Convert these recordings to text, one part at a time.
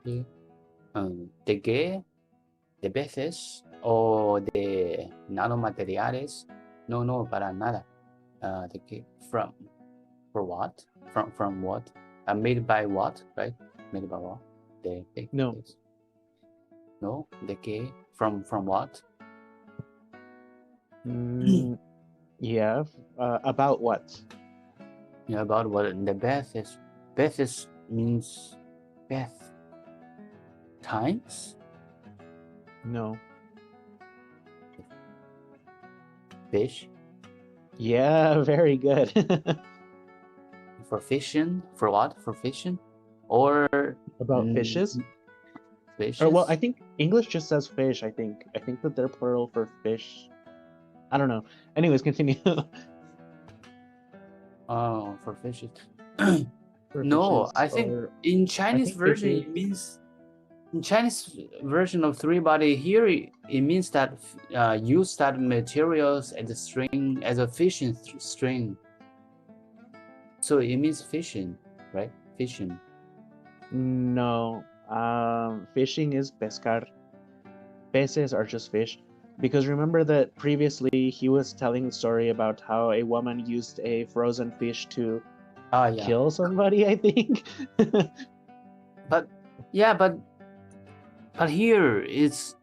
¿De qué? ¿De peces o de nanomateriales? No, para nada. ¿De qué? From? For what? From what? Made by what? Right? Made by what? No. No? ¿De qué? From what? Yeah. About what? Yeah, about what? The peces. Peces means Beth. Times? No. Fish? Yeah, very good. For fishing? For what? For fishing? Or About fishes? Fishes? Or, well, I think English just says fish, I think. I think that they're plural for fish. I don't know. Anyways, continue. Oh, for fishes. For No, fishes, I think in Chinese version it means, in Chinese version of three body here it means that use that materials as a string, as a fishing string. So it means fishing, right? Fishing. No. Fishing is pescar. Peces are just fish. Because remember that previously he was telling the story about how a woman used a frozen fish to kill somebody, I think. But here it's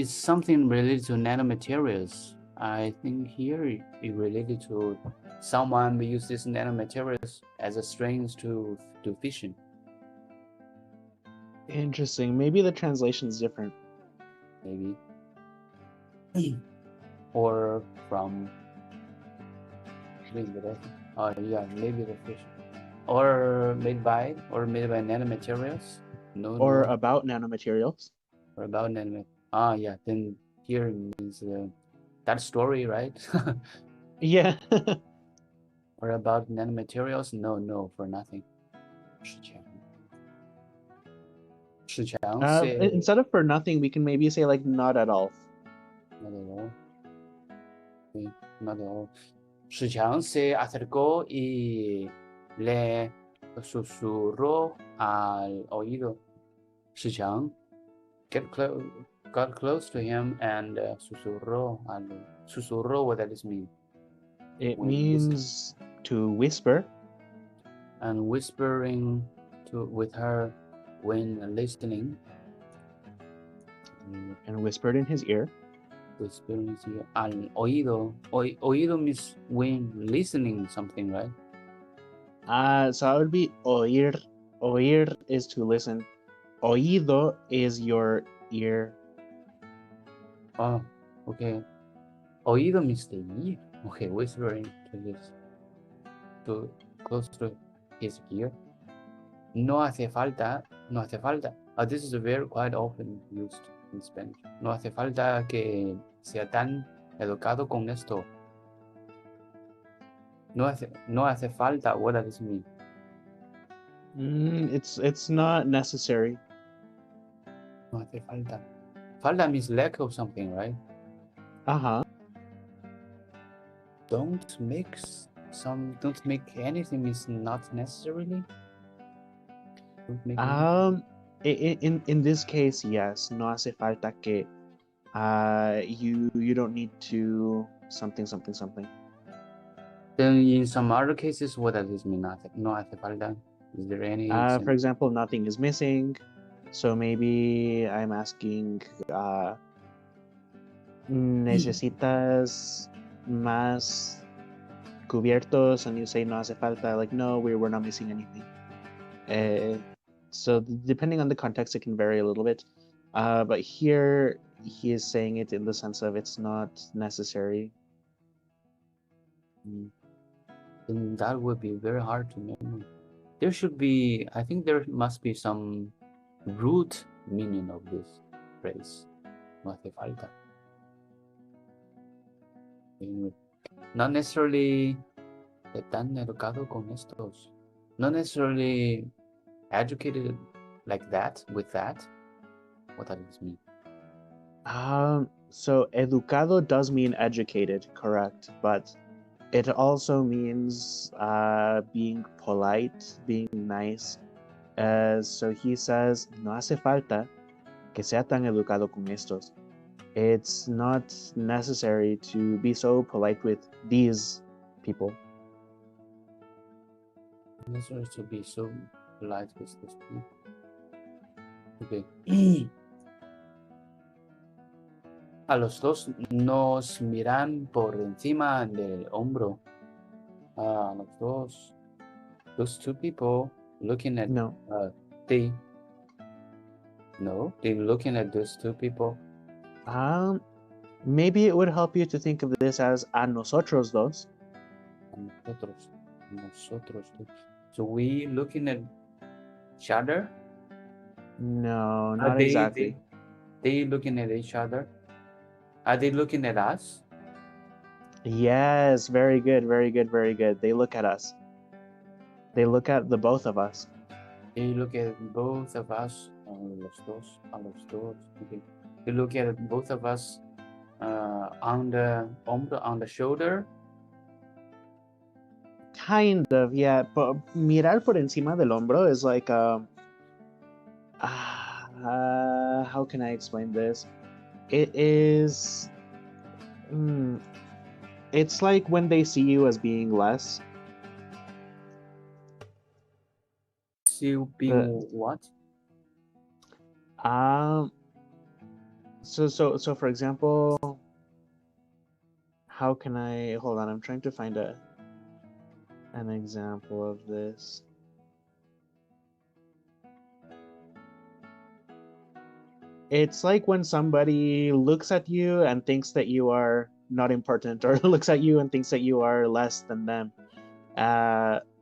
something related to nanomaterials. I think here it related to someone who uses nanomaterials as a strings to fishing. Interesting. Maybe the translation is different. Maybe. Or from maybe the fish. Or made by nanomaterials. Or about nanomaterials. Or about nanomaterials. Then here means that story, right? Yeah. Or about nanomaterials? No, for nothing. Instead of for nothing, we can maybe say like not at all. Not at all. Okay, not at all. Shiqiang se acercó y le susurró al oído. Shiqiang got close to him and susurró. Susurró, what does this mean? It means to whisper. And whispering with her when listening. And whispered in his ear. Whispering in his ear. Al oído. Oído means when listening something, right? So that would be oír. Oír is to listen. Oído is your ear. Oh, okay. Oído means the ear. Okay, whispering to close to his ear. No hace falta. This is very quite often used in Spanish. No hace falta que sea tan educado con esto. No hace falta. What does this mean? It's not necessary. No hace falta. Falta means lack of something, right? Don't make anything means not necessarily. In this case, yes. No hace falta que. You don't need to something. Then in some other cases, what does this mean? No hace falta. Is there any? For example, nothing is missing. So maybe I'm asking, necesitas más cubiertos, and you say no hace falta. Like, no, we're not missing anything. So depending on the context, it can vary a little bit. But here he is saying it in the sense of it's not necessary. Then that would be very hard to remember. I think there must be some root meaning of this phrase. No hace falta. Not necessarily tan educado con estos. Not necessarily educated like that, with that. What does this mean? So educado does mean educated, correct, but it also means being polite, being nice. So he says, no hace falta que sea tan educado con estos. It's not necessary to be so polite with these people. Necessary to be so polite with these people. Okay. A los dos nos miran por encima del hombro. A los dos. Those two people looking at No. They're looking at those two people. Maybe it would help you to think of this as a nosotros dos. Nosotros. So we looking at each other? No, not exactly. They looking at each other? Are they looking at us? Yes, very good, very good, very good. They look at us. They look at the both of us. They look at both of us. A los dos. Okay. They look at both of us on the shoulder. Kind of, yeah. But mirar por encima del hombro is like how can I explain this? It is it's like when they see you as being less. See you being what? So for example, how can I hold on? I'm trying to find an example of this. It's like when somebody looks at you and thinks that you are not important, or looks at you and thinks that you are less than them.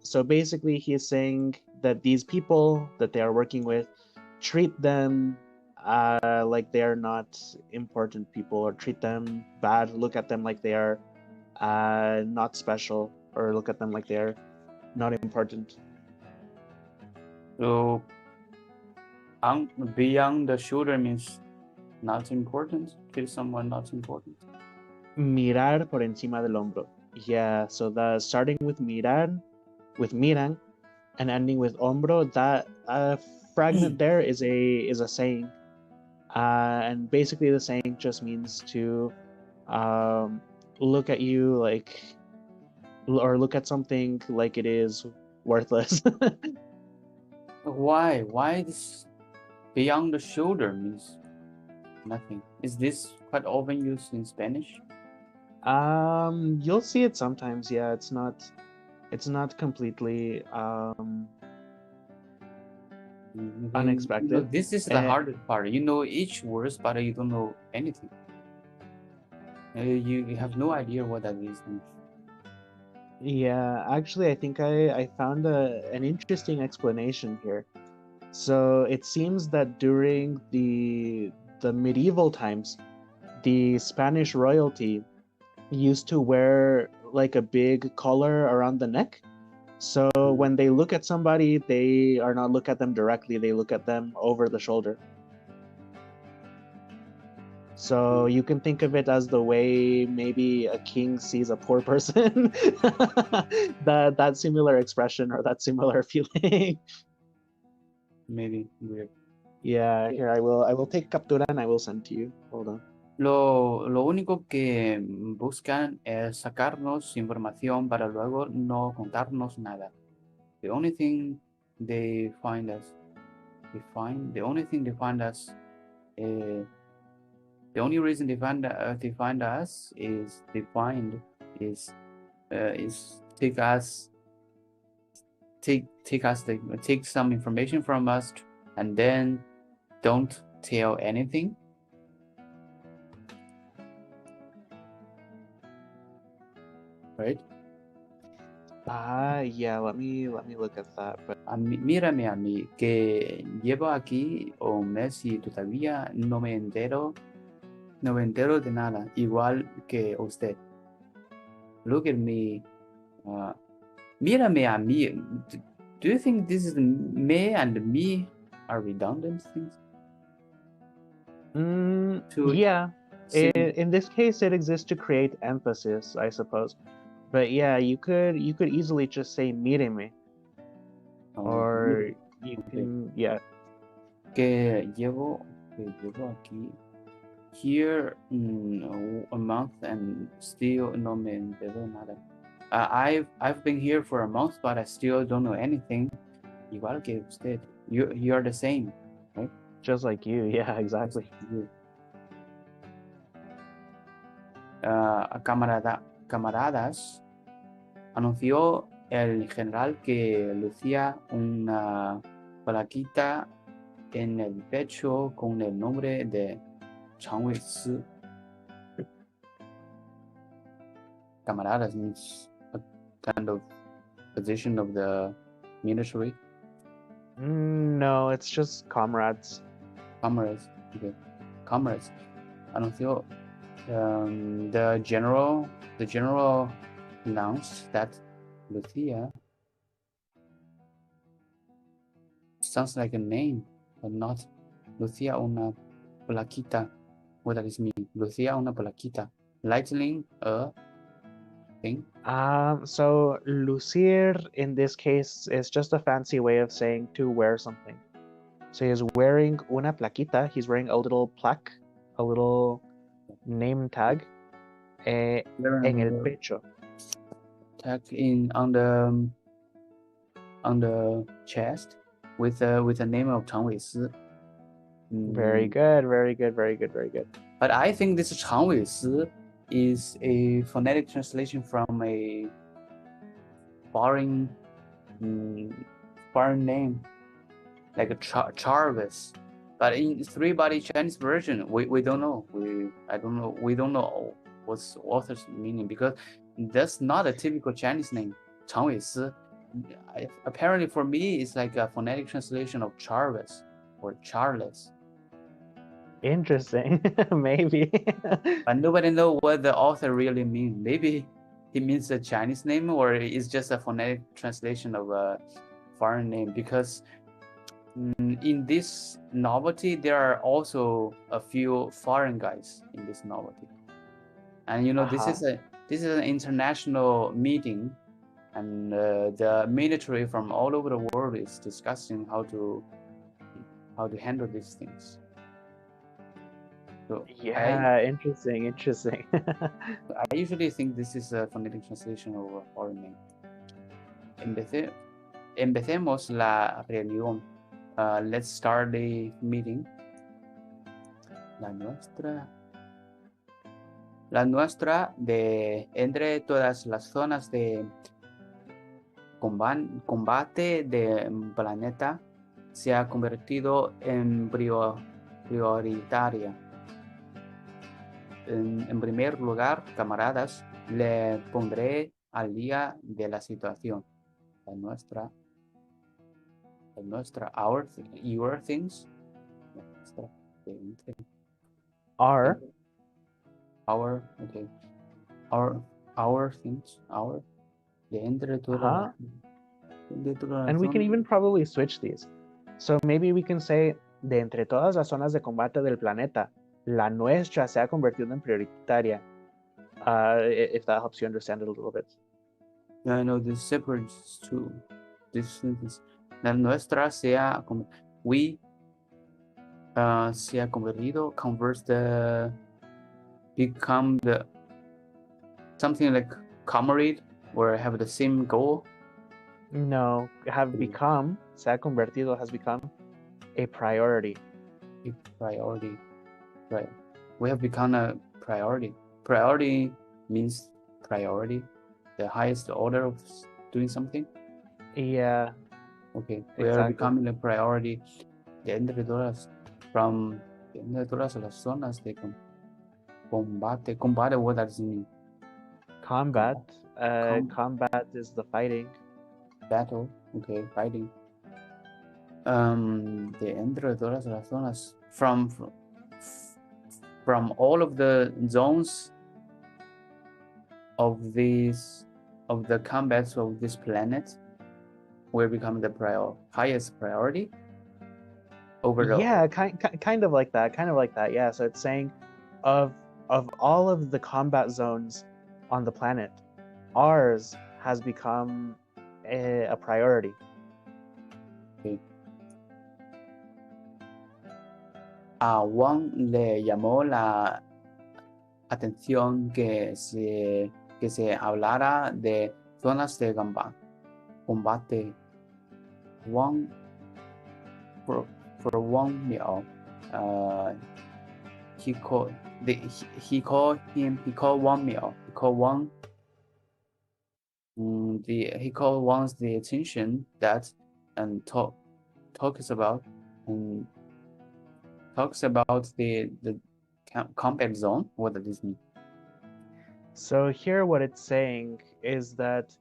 So basically he's saying that these people that they are working with treat them like they are not important people, or treat them bad, look at them like they are not special, or look at them like they are not important. So beyond the shoulder means not important. Treat someone not important. Mirar por encima del hombro. Yeah, so the starting with miran, and ending with hombro, that fragment there is a saying, and basically the saying just means to look at you like, or look at something like it is worthless. Why this beyond the shoulder means nothing? Is this quite often used in Spanish? You'll see it sometimes. Yeah, it's not completely unexpected. This is the hardest part. You know each word, but you don't know anything. You have no idea what that is. Yeah, actually, I think I found an interesting explanation here. So it seems that during the medieval times, the Spanish royalty used to wear like a big collar around the neck. So when they look at somebody, they are not look at them directly, they look at them over the shoulder. So you can think of it as the way maybe a king sees a poor person. that similar expression, or that similar feeling. Maybe weird. Yeah, here I will take captura and I will send to you. Hold on. Lo único que buscan es sacarnos información para luego no contarnos nada. The only thing they find us, the only reason they find us is take some information from us and then don't tell anything. Right? Yeah, let me look at that. But Mírame a mí, que llevo aquí un mes y todavía no me entero de nada, igual que usted. Look at me. Mírame a mí. Do you think this is me and me are redundant things? Yeah. In this case, it exists to create emphasis, I suppose. But yeah, you could easily just say míreme. Or You Okay. can, yeah. Que llevo aquí here a month and still no me entero nada. I've been here for a month, but I still don't know anything. Igual que usted. You are the same, right? Just like you, yeah, exactly. Camaradas, anunció el general que lucía una plaquita en el pecho con el nombre de Chang Wei-si. Camaradas means a kind of position of the military. No, it's just comrades. Comrades, okay. Comrades. Anunció the general announced that Lucia sounds like a name, but not Lucia una plaquita. What does this mean? Lucia una plaquita. Lightning a thing? So lucir in this case is just a fancy way of saying to wear something. So he's wearing una plaquita. He's wearing a little plaque, a little name tag, en el pecho. Tag on the chest with the name of Chang Wei-si. Very good, very good, very good, very good. But I think this Chang Wei-si is a phonetic translation from a foreign name, like a Charvis. But in three-body Chinese version, we don't know. We don't know what's the author's meaning, because that's not a typical Chinese name. Chang Wei-si. Apparently for me, it's like a phonetic translation of Charvis or Charles. Interesting. Maybe. But nobody knows what the author really means. Maybe he means a Chinese name, or it's just a phonetic translation of a foreign name, because in this novelty there are also a few foreign guys in this novelty. And this is an international meeting, and the military from all over the world is discussing how to handle these things. So yeah, interesting. I usually think this is a phonetic translation of a foreign name. Empecemos la reunión. Let's start the meeting. La nuestra de entre todas las zonas de combate del planeta se ha convertido en prioritaria. En primer lugar, camaradas, le pondré al día de la situación. La nuestra, your things. Our okay. Our things, de entre todas. And we can even probably switch these. So maybe we can say, de entre todas las zonas de combate del planeta, la nuestra se ha convertido en prioritaria. If that helps you understand it a little bit. Yeah, I know this separates two. This sentence. La nuestra se ha convertido, converts become the something like comrade, or have the same goal. No, have become, se ha convertido, has become a priority. A priority, right? We have become a priority. Priority means priority, the highest order of doing something. Yeah. Okay, we are becoming a priority. De entre todas las zonas de combate. Combate, what does it mean? Combat. Combat is the fighting. Battle, okay, fighting. De entre todas las zonas, from all of the zones of the combats of this planet, we're becoming the highest priority over the. Yeah, kind of like that. Yeah, so it's saying of all of the combat zones on the planet, ours has become a priority. Okay. a Wang le llamó la atención que se hablara de zonas de combate. Wang for 1 秒 he called 1 秒 he called Wang's the attention that and talks about the combat zone. What does this mean? So here what it's saying is that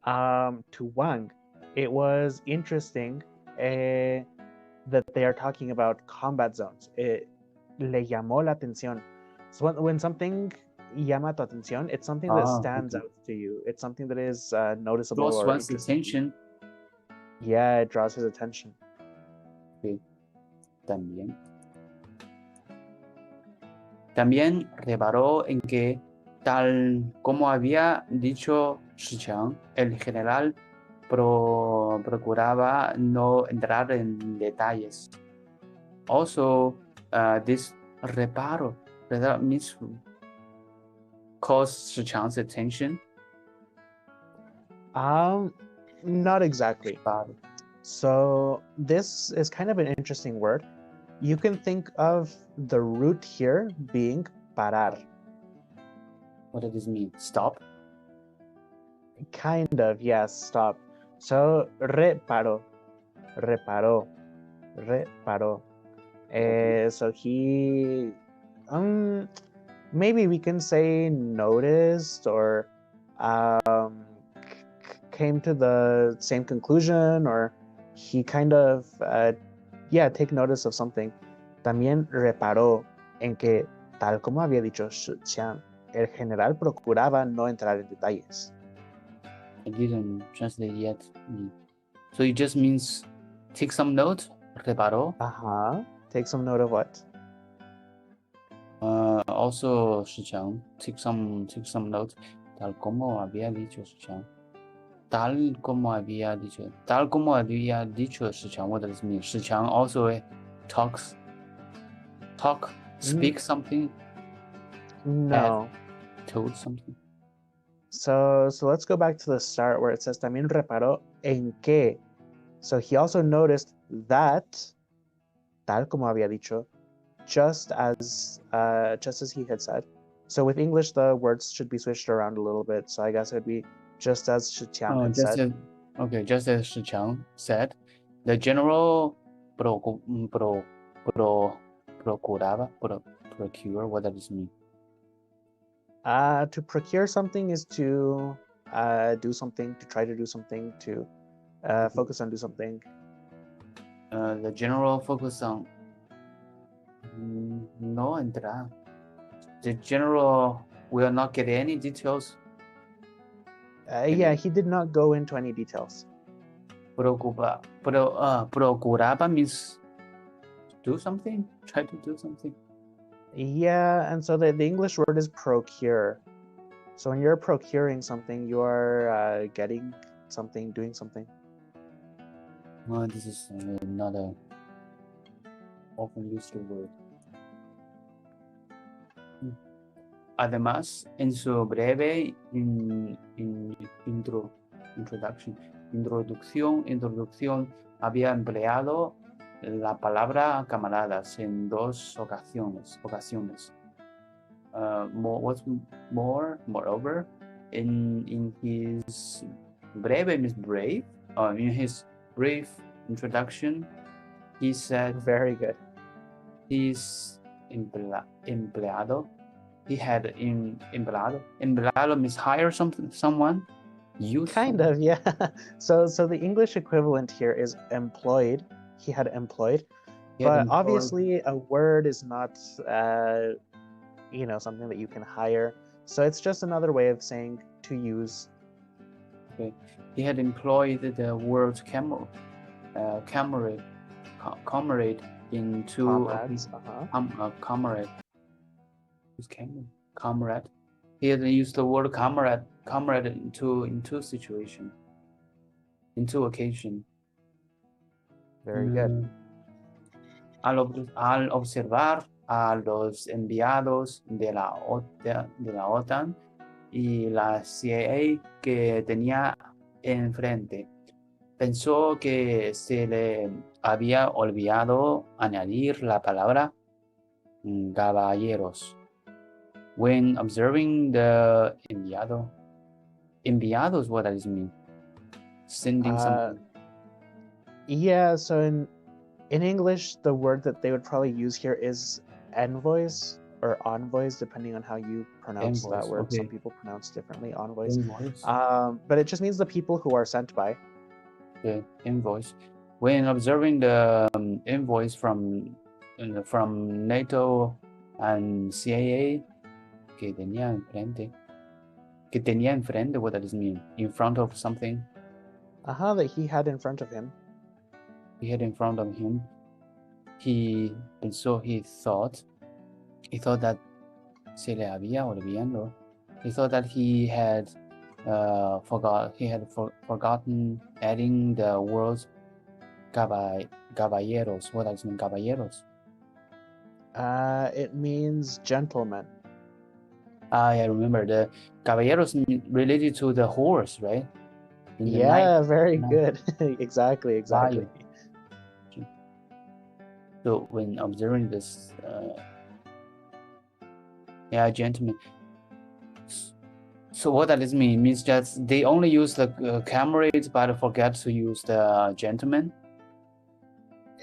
to Wang, it was interesting that they are talking about combat zones. Le llamó la atención. So when something llama tu atención, it's something that stands out to you. It's something that is noticeable Draws or one's attention. Yeah, it draws his attention. Okay. También reparó en que, tal como había dicho Shichang, el general procuraba no entrar en detalles. Also, this reparo means caused Shichang's attention. Not exactly. So this is kind of an interesting word. You can think of the root here being parar. What does this mean? Stop? Kind of, yes, stop. So reparó. So he, maybe we can say noticed or came to the same conclusion, or he kind of, take notice of something. También reparó en que, tal como había dicho Xiang, el general procuraba no entrar en detalles. I didn't translate yet. So it just means take some note, reparó. Take some note of what? Also, Shichang, take some note. Tal como había dicho Shichang. Tal como había dicho Shichang. What does this mean? Shichang also speak something? No. Told something? So let's go back to the start where it says también reparó en que. So he also noticed that, tal como había dicho, just as he had said. So with English, the words should be switched around a little bit. So I guess it would be just as Shichang had said. Just as Shichang said, the general procure. What does this mean? To procure something is to do something, to try to do something, to focus on do something. The general focus on no entrar. The general will not get any details. He did not go into any details. Procuraba means do something, try to do something. Yeah, and so the English word is procure. So when you're procuring something, you are getting something, doing something. This is not a often used word. Además, en su breve introducción, había empleado la palabra camaradas en 2 ocasiones. Moreover, in his breve means brave. In his brief introduction, he said, very good. He's empleado. He had empleado. Empleado means hire someone. Use kind someone. of, yeah. So the English equivalent here is employed. He had employed. But obviously a word is not something that you can hire. So it's just another way of saying to use. Okay. He had employed the word comrade into comrade. Comrade. He had used the word comrade into situation, into occasion. Very good. al observar a los enviados de la OTAN y la CIA que tenía enfrente, pensó que se le había olvidado añadir la palabra caballeros. When observing the enviados, what does it mean? Sending something. Yeah, so in English, the word that they would probably use here is envoys or envoys, depending on how you pronounce that word. Okay. Some people pronounce differently, envoys. Envoys. But it just means the people who are sent by. Okay, envoys. When observing the envoys from NATO and CIA, que tenía enfrente, what does it mean? In front of something? That he had in front of him. He had in front of him. He thought that se le había olvidado. He thought that he had forgotten adding the words caballeros. What does it mean, caballeros? It means gentlemen. I remember the caballeros related to the horse, right? Yeah, very good. Exactly. So when observing this, gentlemen. So what does this mean? It means that they only use the comrades but forget to use the gentleman?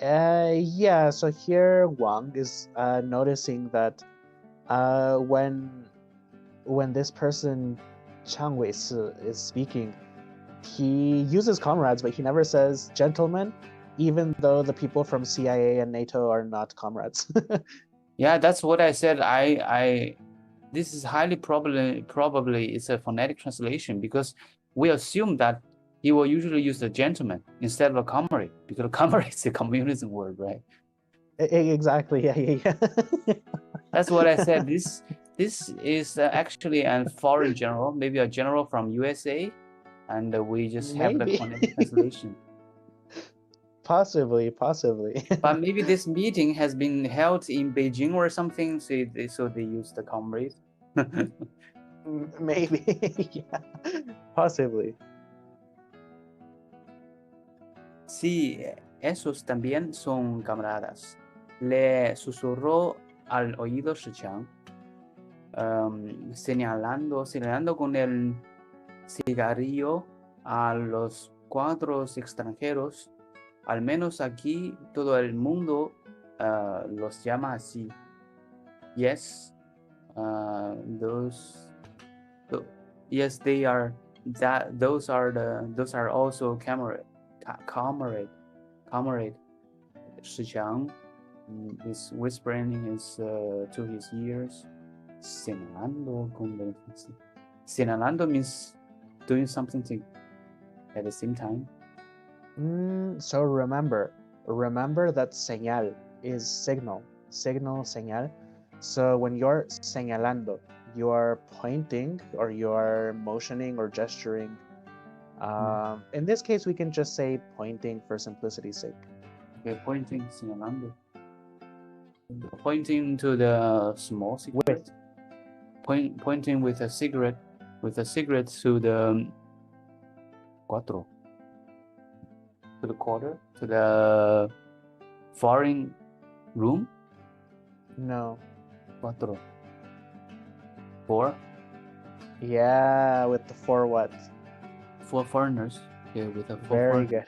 Yeah, so here Wang is noticing that when this person Chang Wei-si is speaking, he uses comrades, but he never says gentlemen, even though the people from CIA and NATO are not comrades. Yeah, that's what I said. This is highly probably it's a phonetic translation, because we assume that he will usually use the gentleman instead of a comrade, because comrade is a communism word, right? Exactly. Yeah. That's what I said. This is actually a foreign general, maybe a general from USA, and we just have the phonetic translation. Possibly. But maybe this meeting has been held in Beijing or something, so they use the comrade. Maybe. Yeah. Possibly. Sí, esos también son camaradas. Le susurró al oído Shichang, señalando con el cigarrillo a los 4 extranjeros. Al menos aquí todo el mundo los llama así. Yes, those are also comrade. Shichang is whispering to his ears. Señalando means doing something at the same time. So remember that señal is signal, señal. So when you're señalando, you're pointing or you're motioning or gesturing. In this case, we can just say pointing for simplicity's sake. Okay, pointing, señalando. Pointing to the small cigarette. Pointing with a cigarette to the cuatro. To the quarter, to the foreign room? No. Cuatro. 4? Yeah, with the 4 what? 4 foreigners. Okay, with the 4 Very foreigners. good.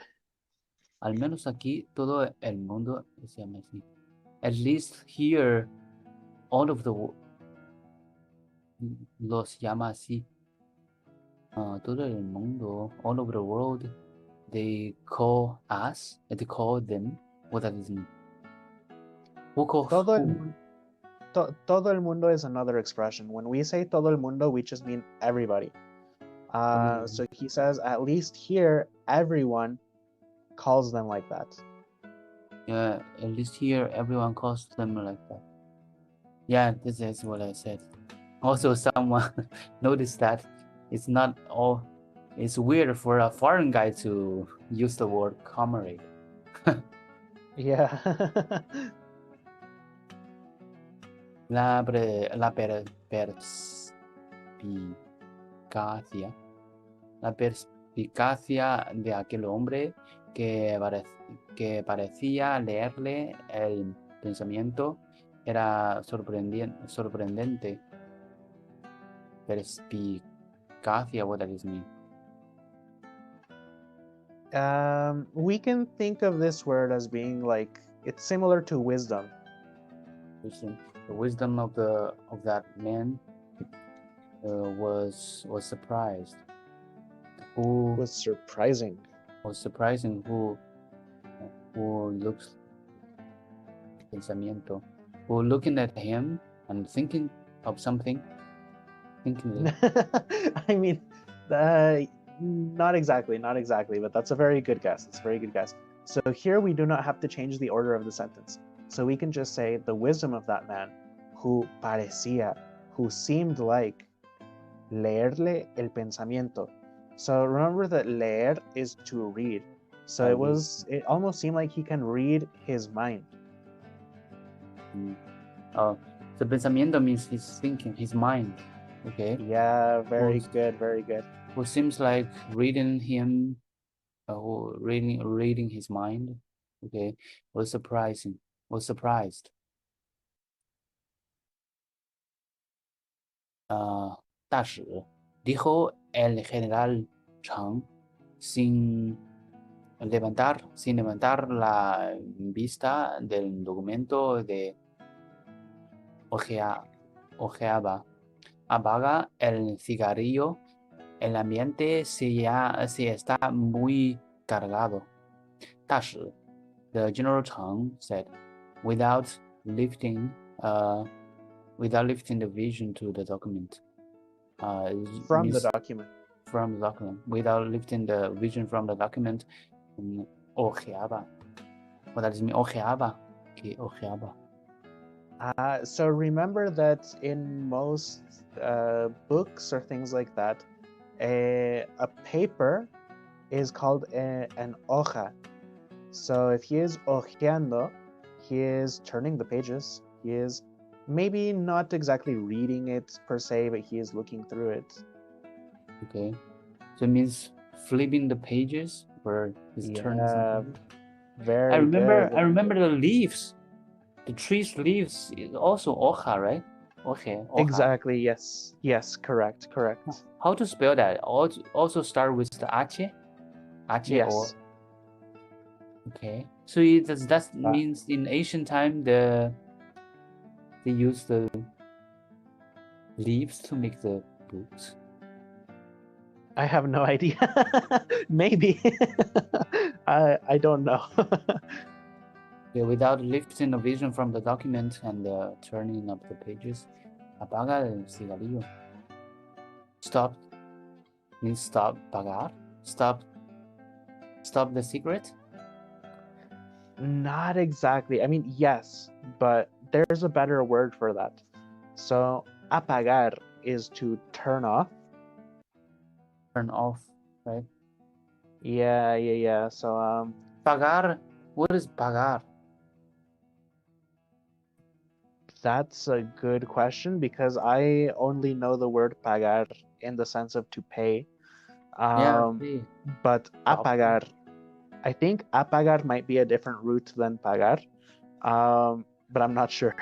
Al menos aquí todo el mundo se llama así. At least here, all of the los llama así. Todo el mundo, all over the world, they call us, they call them. What does it mean? Who calls who? Todo el mundo is another expression. When we say todo el mundo, we just mean everybody. So he says, at least here, everyone calls them like that. Yeah, at least here, everyone calls them like that. Yeah, this is what I said. Also, someone noticed that it's weird for a foreign guy to use the word comrade. Yeah. la perspicacia, la perspicacia de aquel hombre que parecía leerle el pensamiento era sorprendente. Perspicacia, what does it mean? We can think of this word as being like, it's similar to wisdom. The wisdom of that man was surprised. Who Was surprising. was surprising? Who looks pensamiento? Who looking at him and thinking of something? Thinking. I mean, not exactly, but that's a very good guess. It's a very good guess. So here we do not have to change the order of the sentence. So we can just say the wisdom of that man who parecía, who seemed like leerle el pensamiento. So remember that leer is to read. So it almost seemed like he can read his mind. Oh, so pensamiento means his thinking, his mind. Okay. Yeah, very good. Who seems like reading him, or reading his mind. Okay. Was surprised. 大使 dijo el general Chang sin levantar la vista del documento de ojeaba. Apaga el cigarrillo. El ambiente se está muy cargado. 大使 the General Chang said, without lifting the vision to the document. From the document. Without lifting the vision from the document. Ojeaba. What does it mean? Ojeaba. Okay, ojeaba. So remember that in most books or things like that, a paper is called an hoja. So if he is ojeando, he is turning the pages. He is maybe not exactly reading it per se, but he is looking through it. Okay. So it means flipping the pages where he's turning something. Very I remember good. the leaves. The tree's leaves is also hoja, right? Okay. Hoja. Exactly, yes. Yes, correct. How to spell that? Also start with the H? H yes. or... Okay. So that means in ancient time they use the leaves to make the books. I have no idea. Maybe. I don't know. Yeah, without lifting the vision from the document and turning up the pages. Apaga el cigarrillo. Stop means stop. Pagar. Stop the cigarette? Not exactly. I mean, yes, but there's a better word for that. So apagar is to turn off. Turn off, right? Yeah. So pagar. What is pagar? That's a good question because I only know the word pagar in the sense of to pay. But apagar, I think apagar might be a different root than pagar, but I'm not sure.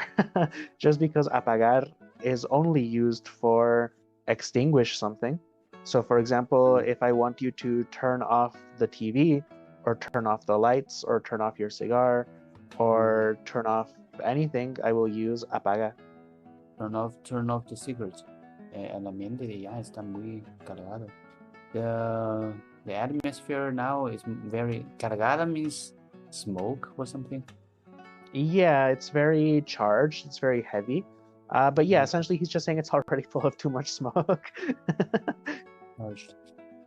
Just because apagar is only used for extinguish something. So for example, if I want you to turn off the TV or turn off the lights or turn off your cigar or turn off anything, I will use apaga. Turn off the cigarette. El ambiente ya está muy cargado. The atmosphere now is very cargada means smoke or something. Yeah, it's very charged. It's very heavy. But yeah, essentially he's just saying it's already full of too much smoke.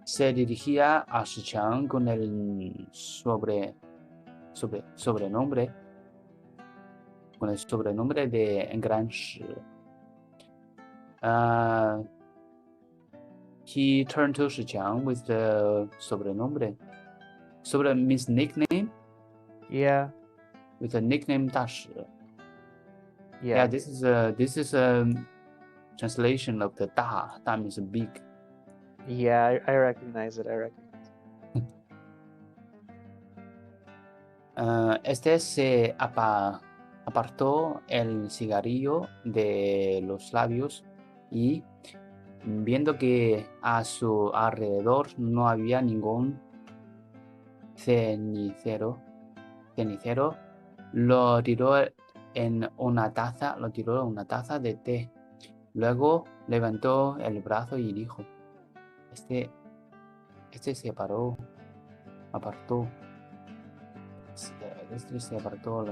Se dirigía a Shichang con el sobrenombre de Gran Shi. He turned to Shichang with the sobrenombre. Sobre means nickname. Yeah. With the nickname 大使. Yeah, this is a translation of the 大，大 means big. Yeah, I recognize it. I recognize it. Este se apartó el cigarrillo de los labios y viendo que a su alrededor no había ningún cenicero, lo tiró en una taza de té. Luego levantó el brazo y dijo, este se apartó. Este se apartó.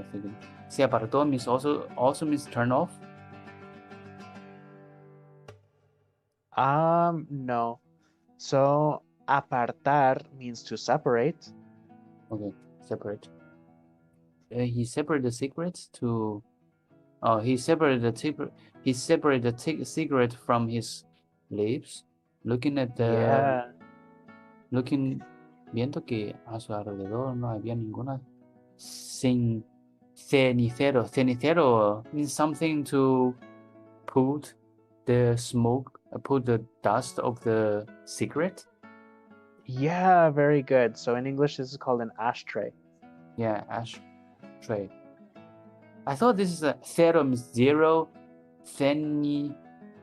Se apartó means also means turn off. No. So apartar means to separate. Okay, separate. He separated the cigarettes to. Oh, he separated the cigarette from his lips, looking at the. Yeah. Viendo que a su alrededor no había ninguna cenicero. Cenicero means something to put the smoke, put the dust of the cigarette. Yeah, very good. So in English, this is called an ashtray. Yeah, ashtray. I thought this is a zero means zero. Ceni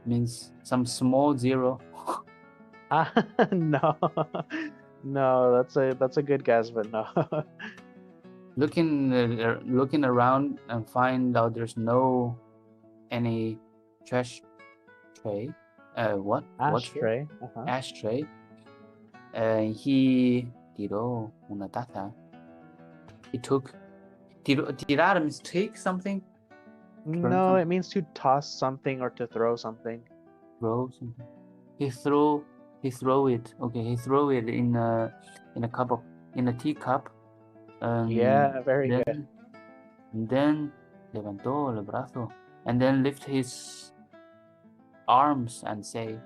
means some small zero. No. No, that's a good guess, but no. Looking around and find out there's no any trash tray. What? Ashtray. Ashtray. He tiró una taza. He took. Tirar means take something. No, it means to toss something or to throw something. Throw something. He throw it. Okay, he threw it in a teacup. Yeah, very good. And then levantó el brazo and then lift his arms and said,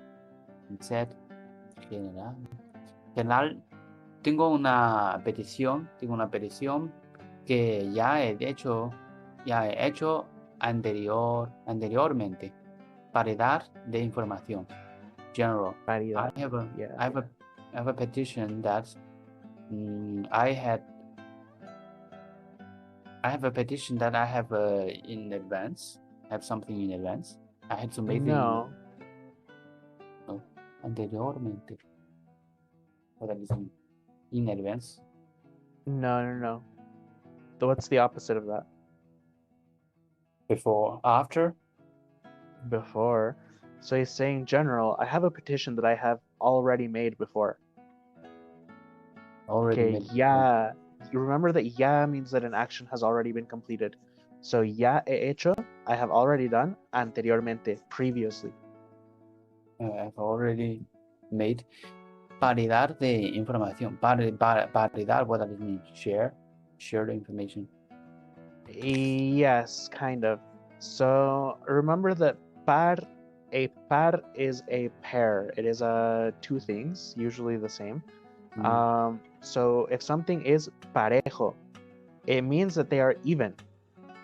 General, tengo una petición que ya he hecho anteriormente. Paridad de información. General, I have a petition that I have a petition that I have in advance. I have something in advance. I had to make anteriormente. What does that mean? In advance? No. So what's the opposite of that? Before, after? Before. So he's saying, General, I have a petition that I have already made before. Made. Ya. You remember that ya means that an action has already been completed. So ya he hecho, I have already done, anteriormente, previously. I've already made. Paridad de información. Paridad, what does it mean? Share the information. Yes, kind of. So remember that a par is a pair. It is two things, usually the same. So if something is parejo, it means that they are even.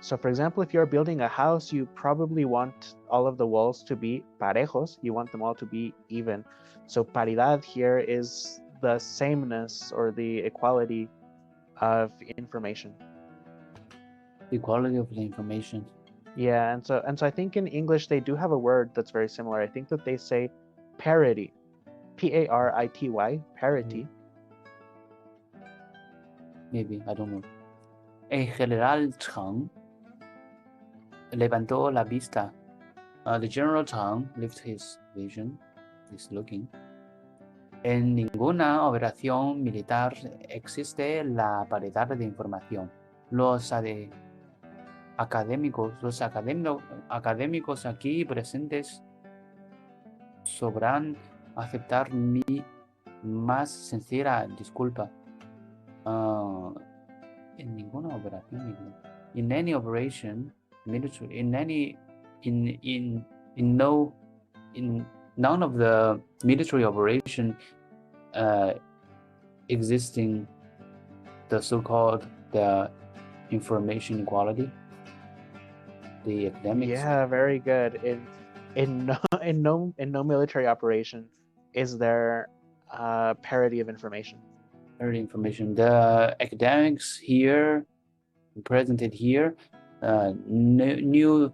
So for example, if you're building a house, you probably want all of the walls to be parejos. You want them all to be even. So paridad here is the sameness or the equality of information. Equality of the information. Yeah, and so I think in English they do have a word that's very similar. I think that they say parity. Parity, parity. Maybe, I don't know. El General Chang levantó la vista. The General Chang lifted his vision. He's looking. En ninguna operación militar existe la paridad de información. Los académicos aquí presentes sabrán aceptar mi más sincera disculpa. En ninguna operación militar. In any operation military, none of the military operation existing the so-called the information equality. the academics. Yeah, very good. In no military operation is there parity of information. Parity information. The academics here presented here knew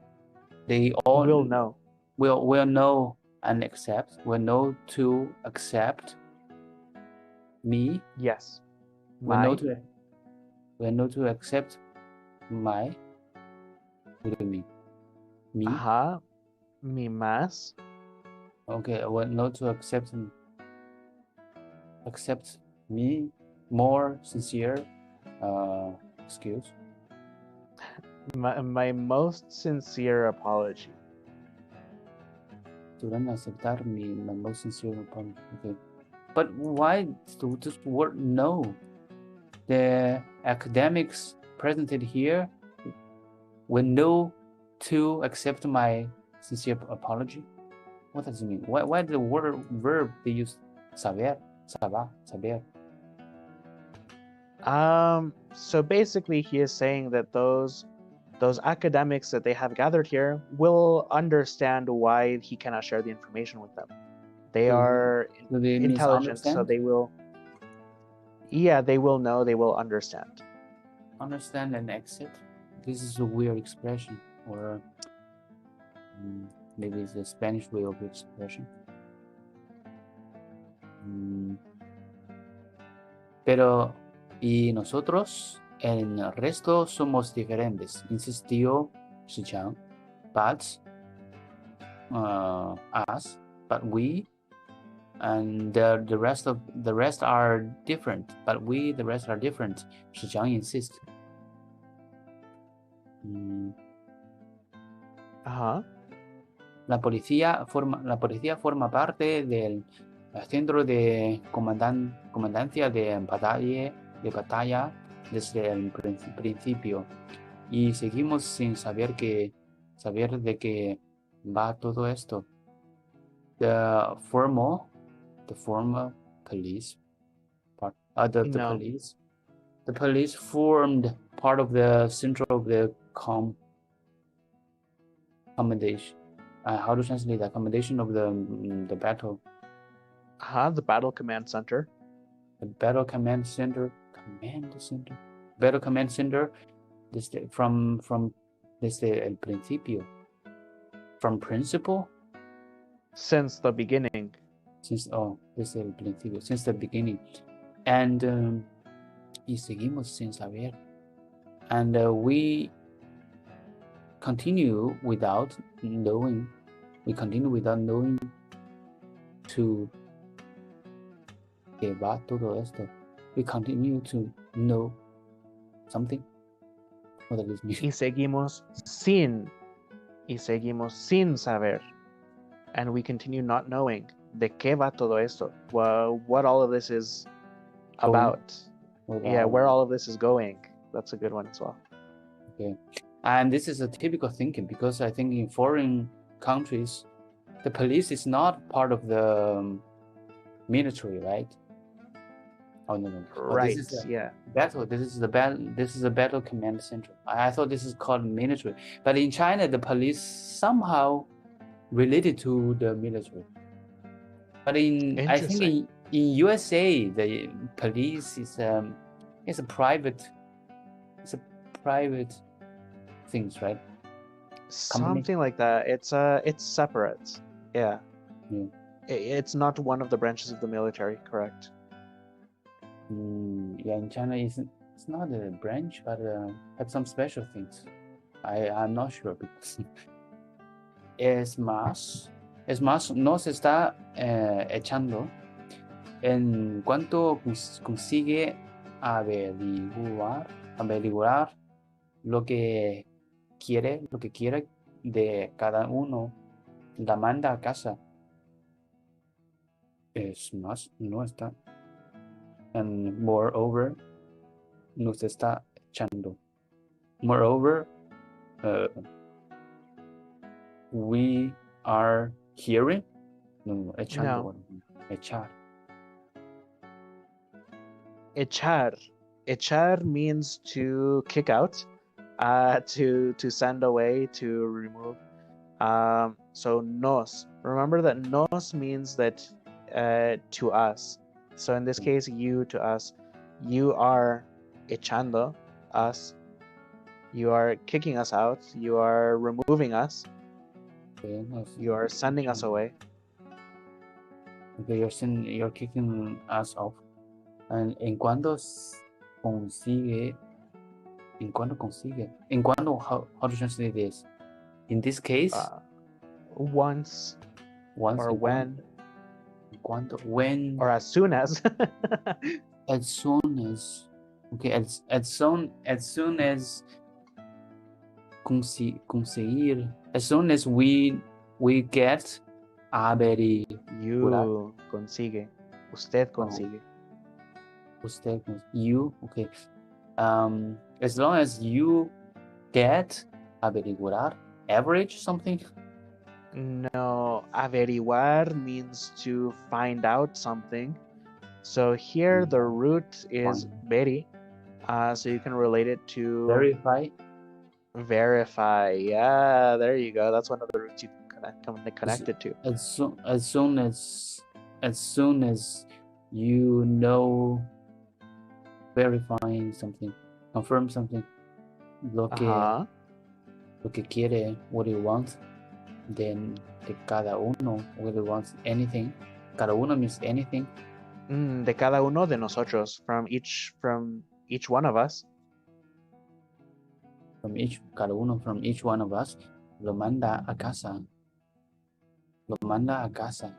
they all Will know. will know and accept. Will know to accept me. Yes. Will know to accept my. What do you mean? Me. Ajá. Mi más. Okay. Will know to accept me more sincere skills. My most sincere apology. Student aceptar my most sincere apology. Okay. But why this word no? The academics presented here will know to accept my sincere apology. What does it mean? Why the verb they use saber, saber? So basically he is saying that those academics that they have gathered here will understand why he cannot share the information with them. They are intelligent, so they will know, they will understand. Understand and accept. This is a weird expression, or maybe it's a Spanish way of expression. Pero, y nosotros, en el resto somos diferentes, insistió Shichang. But us, but we, and the rest are different. But we, the rest are different. Shichang insists. La policía forma parte del centro de comandancia de batalla desde el principio, y seguimos sin saber de qué va todo esto. The formal police part, the police formed part of the center of the accommodation. How to translate the accommodation of the battle? The battle command center. The battle command center. Battle command center. From desde el principio. From principle. Since the beginning. Desde el principio. Since the beginning. And y seguimos sin saber. And we continue without knowing. To que va todo esto. We continue to know something. What does this mean? Y seguimos sin saber. And we continue not knowing de qué va todo esto. What all of this is about. Where all of this is going. That's a good one as well. Okay. And this is a typical thinking, because I think in foreign countries, the police is not part of the military, right? Oh no. Right. This is battle. This is a battle command center. I thought this is called military, but in China, the police somehow related to the military. But I think in USA, the police is a private. It's a private things, right? Something like that. It's separate. Yeah. It's not one of the branches of the military, correct? In China, it's not a branch, but have some special things. I'm not sure, because es más, no se está echando en cuanto consigue averiguar lo que quiere de cada uno, la manda a casa. Es más, no está. And moreover, no se está echando. Moreover, we are hearing. No, echando. No. Echar means to kick out, to send away, to remove. So nos. Remember that nos means that to us. So in this case, you to us. You are echando us. You are kicking us out. You are removing us. Okay, You are sending us away. Okay, you're kicking us off. And en cuando consigue, how to translate this? In this case, Once or when. When or as soon as. as soon as, okay, as soon as conseguir, as soon as we get You consigue. Usted consigue. Usted, you, okay. As long as you get averiguar, average something. No, averiguar means to find out something. So here the root is veri, so you can relate it to verify. Yeah, there you go. That's one of the roots you can connect it to. As soon as you know, verifying something, confirm something, lo que quiere, what you want, then de cada uno, what you want, anything. Cada uno means anything. De cada uno de nosotros, from each one of us. Cada uno from each one of us, lo manda a casa. Lo manda a casa.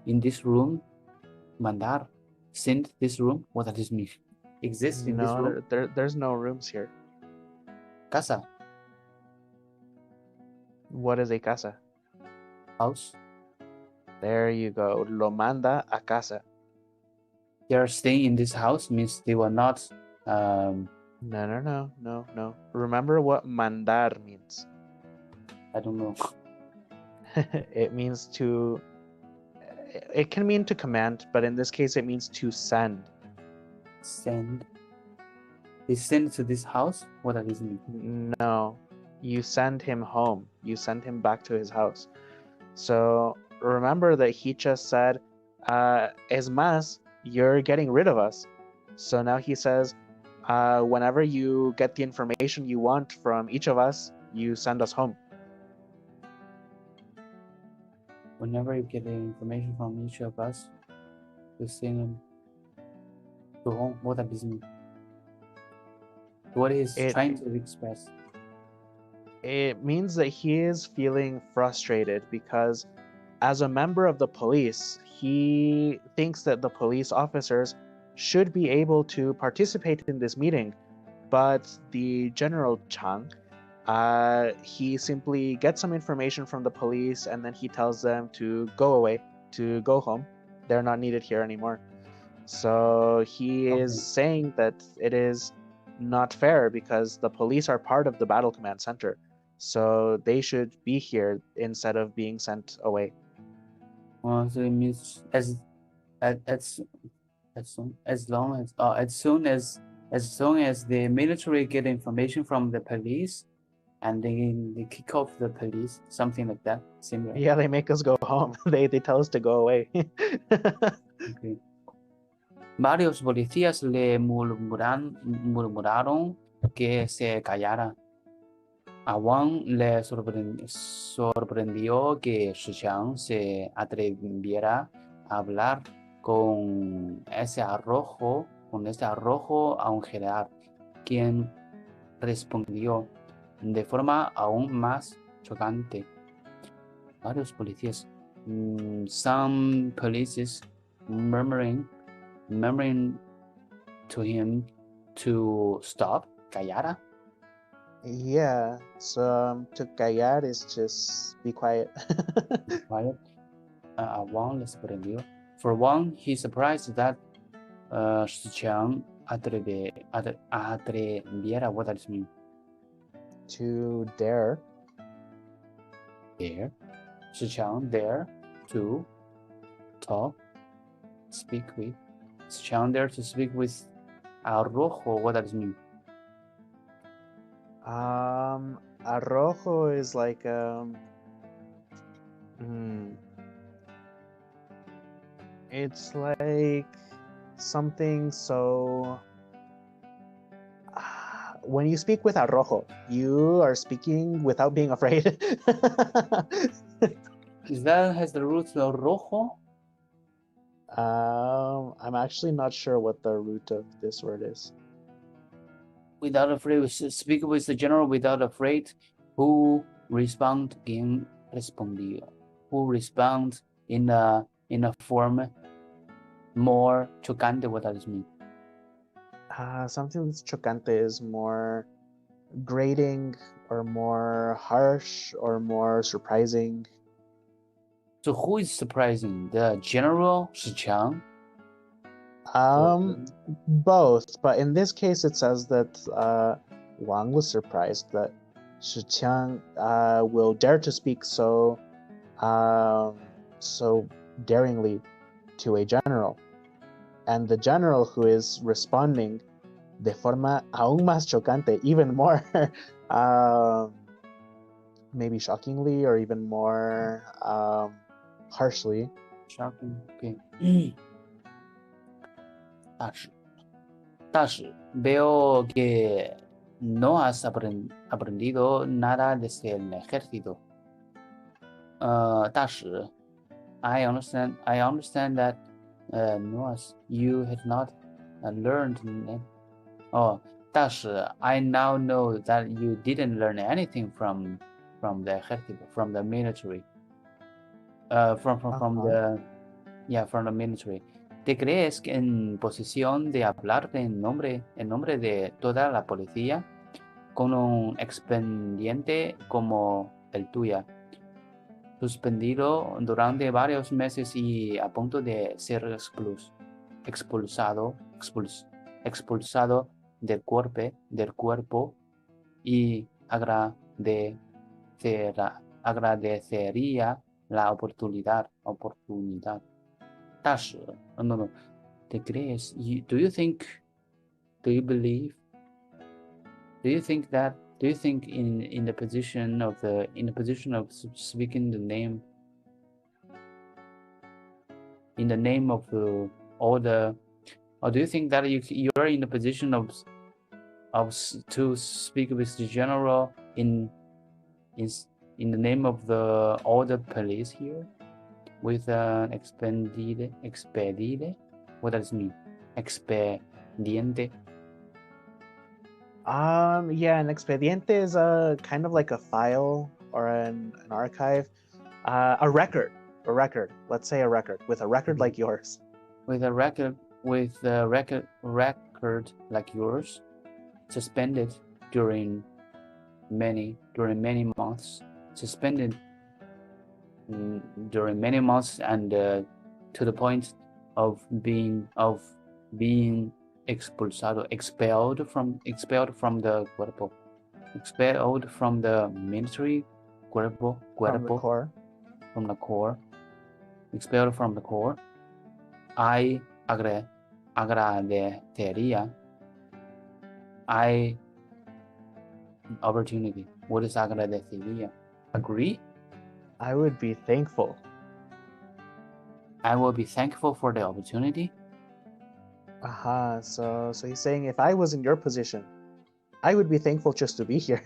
In this room, mandar, send this room, what does this mean? Exist in this room? There's no rooms here. Casa. What is a casa? House. There you go. Lo manda a casa. They are staying in this house means they were not. No. Remember what mandar means? I don't know. It means to. It can mean to command, but in this case, it means to send. Send. They send to this house? What does this mean? No. You send him home. You send him back to his house. So remember that he just said, es más, you're getting rid of us. So now he says, whenever you get the information you want from each of us, you send us home. Whenever you get the information from each of us, you send them to home. What does this mean? What is trying to express? It means that he is feeling frustrated because as a member of the police, he thinks that the police officers should be able to participate in this meeting. But the General Chang, he simply gets some information from the police and then he tells them to go away, to go home. They're not needed here anymore. So he is saying that it is not fair because the police are part of the Battle Command Center. So they should be here instead of being sent away. So it means as soon as the military get information from the police, and they kick off the police, something like that, similar. Yeah, they make us go home. They tell us to go away. Okay. Varios policías le murmuraron que se callara. A Wang le sorprendió que Shichang se atreviera a hablar con ese arrojo a un general, quien respondió de forma aún más chocante. Varios policías, some police murmuring to him to stop, callara. Yeah, so to callar is just be quiet. Quiet. Wang le sorprendió. For Wang, he's surprised that Shichang atreviera. What does it mean? To dare. Dare. Shichang dare to talk, speak with. Shichang dare to speak with Arrojo. What does it mean? Arrojo is like it's like something so when you speak with arrojo, you are speaking without being afraid. Is that has the root of rojo? I'm actually not sure what the root of this word is. Without afraid, speak with the general without afraid, who respond in respondido, who respond in a form more chocante. What does it mean? Something that's chocante is more grating or more harsh or more surprising. So who is surprising? The general 史强? Both, but in this case it says that Wang was surprised that Shi Qiang will dare to speak so daringly to a general, and the general who is responding de forma aún más chocante, even more maybe shockingly or even more harshly. Shocking. Okay. 大使, veo que no has aprendido nada desde el ejército. 大使, I understand that you have not learned. Oh, 大使, I now know that you didn't learn anything from the ejército, from the military. From the military. ¿Te crees en posición de hablar en nombre de toda la policía con un expediente como el tuyo, suspendido durante varios meses y a punto de ser expulsado del cuerpo y agradecería la oportunidad? 大使, no. ¿Te crees? Do you think in the position of speaking the name, in the name of all the, or do you think that you are in the position of to speak with the general in the name of all the police here? With an expediente? What does it mean? Expediente? Yeah, an expediente is a kind of like a file or an archive. A record. Let's say a record. With a record like yours. With a record like yours, suspended during many months, and to the point of being expelled from the cuerpo, expelled from the military cuerpo, from the core, expelled from the core. I agradecería. Opportunity. What is agradecería? Agree? I would be thankful. I will be thankful for the opportunity. So he's saying if I was in your position, I would be thankful just to be here.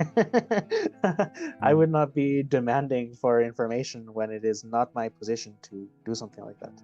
I would not be demanding for information when it is not my position to do something like that.